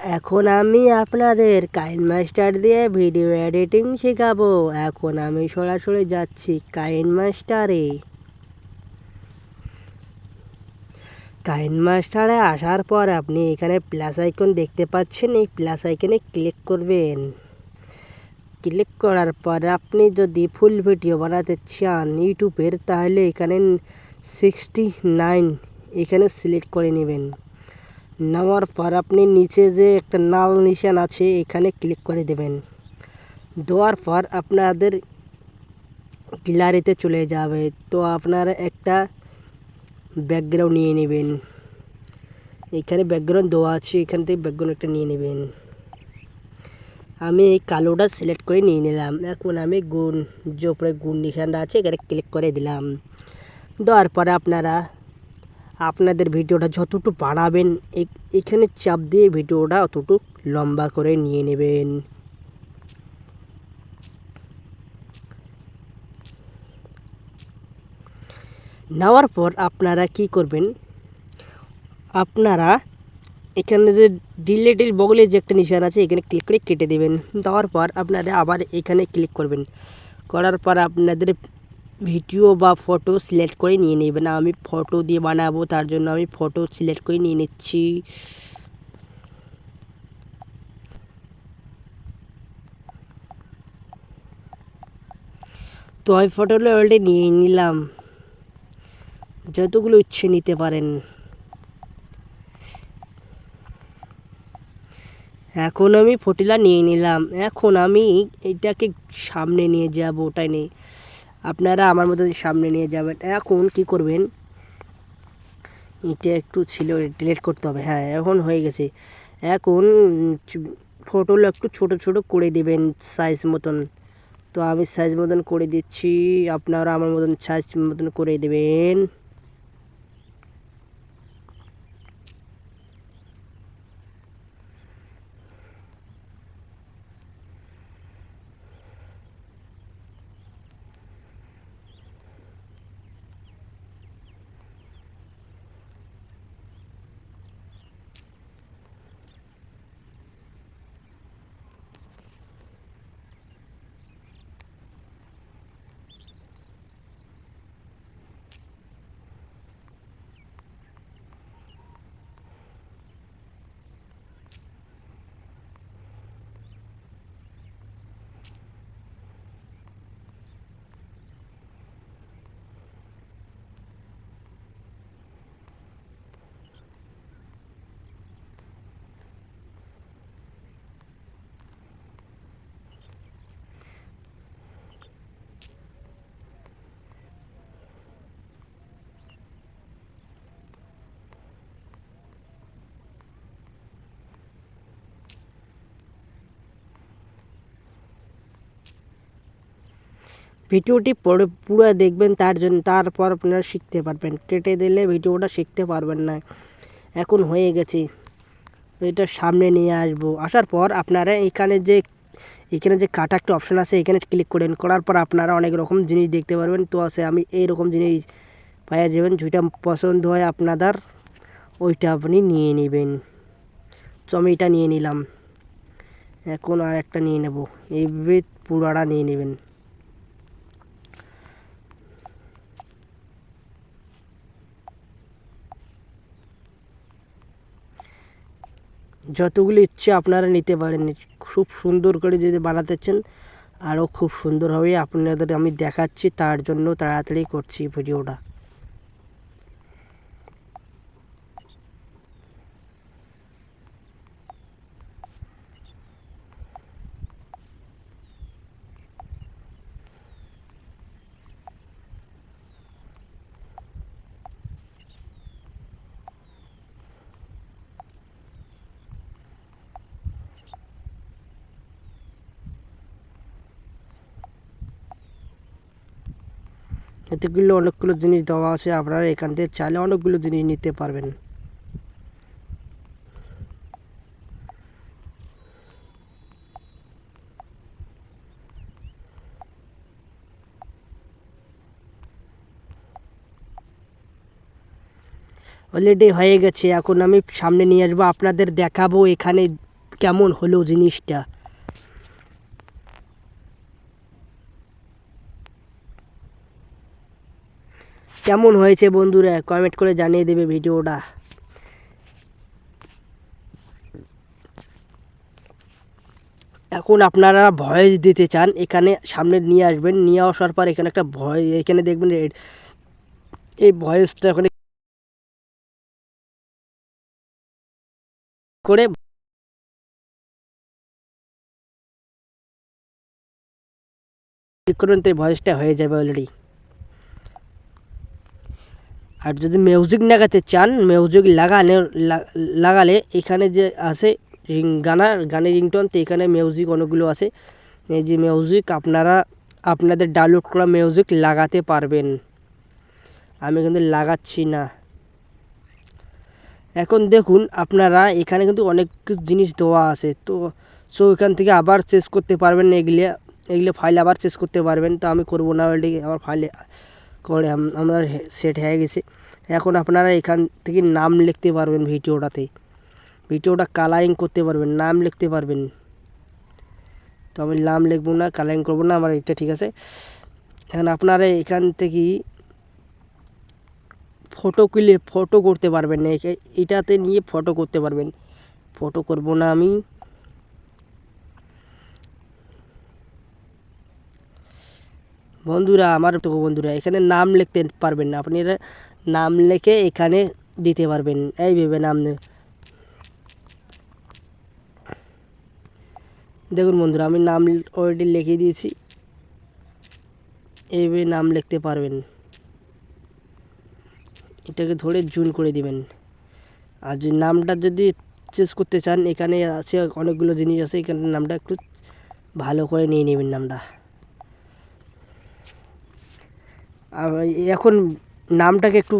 এখন আমি আপনাদের কাইনমাস্টার দিয়ে ভিডিও এডিটিং শেখাবো। এখন আমি সরাসরি যাচ্ছি কাইনমাস্টারে। কাইনমাস্টারে আসার পর আপনি এখানে প্লাস আইকন দেখতে পাচ্ছেন, এই প্লাস আইকনে ক্লিক করবেন। ক্লিক করার পর আপনি যদি ফুল ভিডিও বানাতে চান ইউটিউবের, তাহলে এখানে 69 এখানে সিলেক্ট করে নেবেন। নেওয়ার পর আপনি নিচে যে একটা লাল নিশান আছে এখানে ক্লিক করে দেবেন। দেওয়ার পর আপনাদের গ্যালারিতে চলে যাবে। তো আপনারা একটা ব্যাকগ্রাউন্ড নিয়ে নেবেন। এখানে ব্যাকগ্রাউন্ড দেওয়া আছে, এখান থেকে ব্যাকগ্রাউন্ড একটা নিয়ে নেবেন। আমি এই কালোটা সিলেক্ট করে নিয়ে নিলাম। এখন আমি যে উপরে গুণ নিশানটা আছে এখানে ক্লিক করে দিলাম। দেওয়ার পরে আপনারা আপনাদের ভিডিওটা যতটুকু বাড়াবেন এখানে চাপ দিয়ে ভিডিওটা অতটুকু লম্বা করে নিয়ে নেবেন। নেওয়ার পর আপনারা কি করবেন, আপনারা এখানে যে ডিলেটের বগলে যে একটা নিশান আছে এখানে ক্লিক করে কেটে দেবেন। দেওয়ার পর আপনারা আবার এখানে ক্লিক করবেন। করার পর আপনাদের ভিডিও বা ফটো সিলেক্ট করে নিয়ে নেবেন। আমি ফটো দিয়ে বানাবো, তার জন্য আমি ফটো সিলেক্ট করে নিয়ে নিচ্ছি। তো আমি ফটোগুলো অলরেডি নিয়ে নিলাম, যতগুলো ইচ্ছে নিতে পারেন। এখন আমি ফটোটা নিয়ে নিলাম। এখন আমি এটাকে সামনে নিয়ে যাব, ওটাই নেই, আপনারা আমার মতো সামনে নিয়ে যাবেন। এখন কি করবেন, এটা একটু ছিল ডিলিট করতে হবে। হ্যাঁ, এখন হয়ে গেছে। এখন ফটোগুলো একটু ছোট ছোট করে দেবেন সাইজ মতন। তো আমি সাইজ মতন করে দিচ্ছি, আপনারা আমার মতন সাইজ মতন করে দেবেন। ভিডিওটি পুরো দেখবেন, তারপর আপনারা শিখতে পারবেন। কেটে দিলে ভিডিওটা শিখতে পারবেন না। এখন হয়ে গেছে, এটা সামনে নিয়ে আসবো। আসার পর আপনারা এখানে যে কাটা একটা অপশান আছে এখানে ক্লিক করেন। করার পর আপনারা অনেক রকম জিনিস দেখতে পারবেন। তো আছে আমি এইরকম জিনিস পাওয়া যাবেন, যেটা পছন্দ হয় আপনাদের ওইটা আপনি নিয়ে নেবেন। তো আমি এটা নিয়ে নিলাম। এখন আর একটা নিয়ে নেব, এইভাবে পুরাটা নিয়ে নেবেন। যতগুলো ইচ্ছে আপনারা নিতে পারেন। খুব সুন্দর করে যদি বানাতে চান আরও খুব সুন্দর হবে। আপনাদের আমি দেখাচ্ছি, তার জন্য তাড়াতাড়ি করছি ভিডিওটা। এতগুলো অনেকগুলো জিনিস দেওয়া আছে, আপনারা এখান থেকে চাইলে অনেকগুলো জিনিস নিতে পারবেন। অলরেডি হয়ে গেছে। এখন আমি সামনে নিয়ে আসবো, আপনাদের দেখাবো এখানে কেমন হলো জিনিসটা। কেমন হয়েছে বন্ধুরা কমেন্ট করে জানিয়ে দেবে ভিডিওটা। এখন আপনারা ভয়েস দিতে চান, এখানে সামনে নিয়ে আসবেন, নিয়ে আসার পর এখানে একটা ভয়েস, এখানে দেখবেন এই ভয়েসটা ওখানে করে ক্লিক করবেন, তো এই ভয়েসটা হয়ে যাবে অলরেডি। আর যদি মিউজিক লাগাতে চান, মিউজিক লাগালে এখানে যে আছে গানের রিংটোন, তো এখানে মিউজিক অনেকগুলো আছে। এই যে মিউজিক আপনারা আপনাদের ডাউনলোড করা মিউজিক লাগাতে পারবেন। আমি কিন্তু লাগাচ্ছি না। এখন দেখুন আপনারা এখানে কিন্তু অনেক জিনিস দেওয়া আছে, তো সো এখান থেকে আবার চেস করতে পারবেন, এগুলো ফাইল আবার চেস করতে পারবেন। তো আমি করবো না, অলরেডি আমার ফাইলে করে আমার সেট হয়ে গেছে। এখন আপনারা এখান থেকে নাম লিখতে পারবেন, ভিডিওটা কালারিং করতে পারবেন, নাম লিখতে পারবেন। তো আমি নাম লিখবো না, কালারিং করবো না, আমার এটা ঠিক আছে। এখন আপনারা এখান থেকে ফটো করতে পারবেন, এটাতে নিয়ে ফটো করতে পারবেন। ফটো করব না আমি। বন্ধুরা এখানে নাম লিখতে পারবেন না, আপনারা নাম লিখে এখানে দিতে পারবেন। এইভাবে নাম দেখুন বন্ধুরা, আমি নাম অলরেডি লিখে দিয়েছি, এইভাবে নাম লিখতে পারবেন। এটাকে ধরে জুম করে দিবেন। আর যদি নামটা যদি চেঞ্জ করতে চান, এখানে আছে অনেকগুলো জিনিস আছে, এখানে নামটা একটু ভালো করে নিয়ে নেবেন নামটা। এখন নামটাকে একটু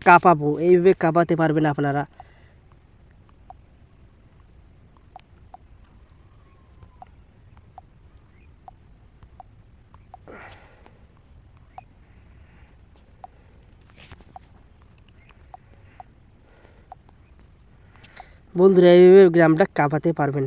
কাঁপাবো, এইভাবে কাঁপাতে পারবেন আপনারা। বন্ধুরা এইভাবে গ্রামটা কাঁপাতে পারবেন।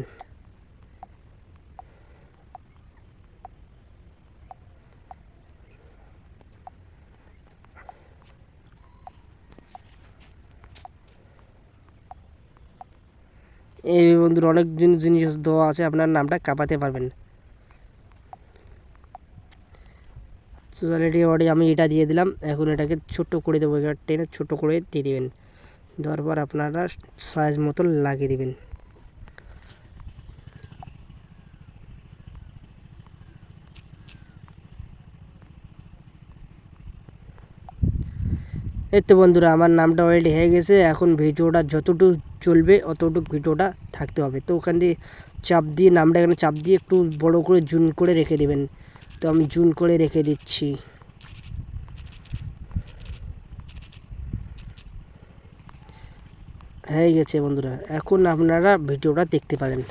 এই বন্ধুরা অনেক জিনিস দেওয়া আছে, আপনার নামটা কাঁপাতে পারবেন। অলরেডি আমি এটা দিয়ে দিলাম। এখন এটাকে ছোট্ট করে দেবো, এটা টেনে ছোটো করে দিয়ে দেবেন। দেওয়ার পর আপনারা সাইজ মতো লাগিয়ে দেবেন। এই তো বন্ধুরা আমার নামটা অলরেডি হয়ে গেছে। এখন ভিডিওটা যতটুকু চলবে অতটুকু ভিডিওটা থাকতে হবে। তো ওখান দিয়ে চাপ দিয়ে নামটা এখানে চাপ দিয়ে একটু বড় করে জুম করে রেখে দেবেন। তো আমি জুম করে রেখে দিচ্ছি। হয়ে গেছে বন্ধুরা, এখন আপনারা ভিডিওটা দেখতে পারেন।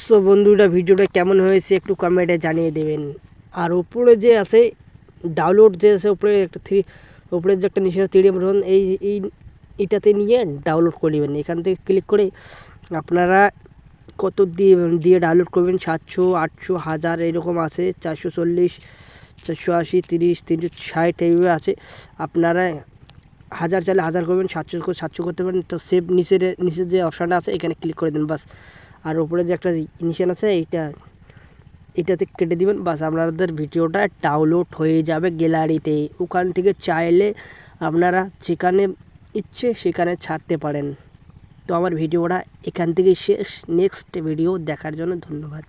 সো বন্ধুরা ভিডিওটা কেমন হয়েছে একটু কমেন্টে জানিয়ে দেবেন। আর উপরে যে আছে ডাউনলোড যে আছে, উপরে যে একটা নিচে 3D মতন, এইটাতে নিয়ে ডাউনলোড করে নেবেন। এখান থেকে ক্লিক করে আপনারা কত দিয়ে ডাউনলোড করবেন, 700, 800, 1000 এরকম আছে, 440, 480, 30, 360 এইভাবে আছে। আপনারা 1000 চাইলে 1000 করবেন, 700 করতে পারেন। তো সেভ নিচের যে অপশানটা আছে এখানে ক্লিক করে দেন বাস। আর উপরে যে একটা নিশান আছে এটাতে কেটে দিবেন বাস, আপনাদের ভিডিওটা ডাউনলোড হয়ে যাবে গ্যালারিতে। ওখান থেকে চাইলে আপনারা যেখানে ইচ্ছে সেখানে ছাড়তে পারেন। তো আমার ভিডিওটা এখান থেকে শেষ। নেক্সট ভিডিও দেখার জন্য ধন্যবাদ।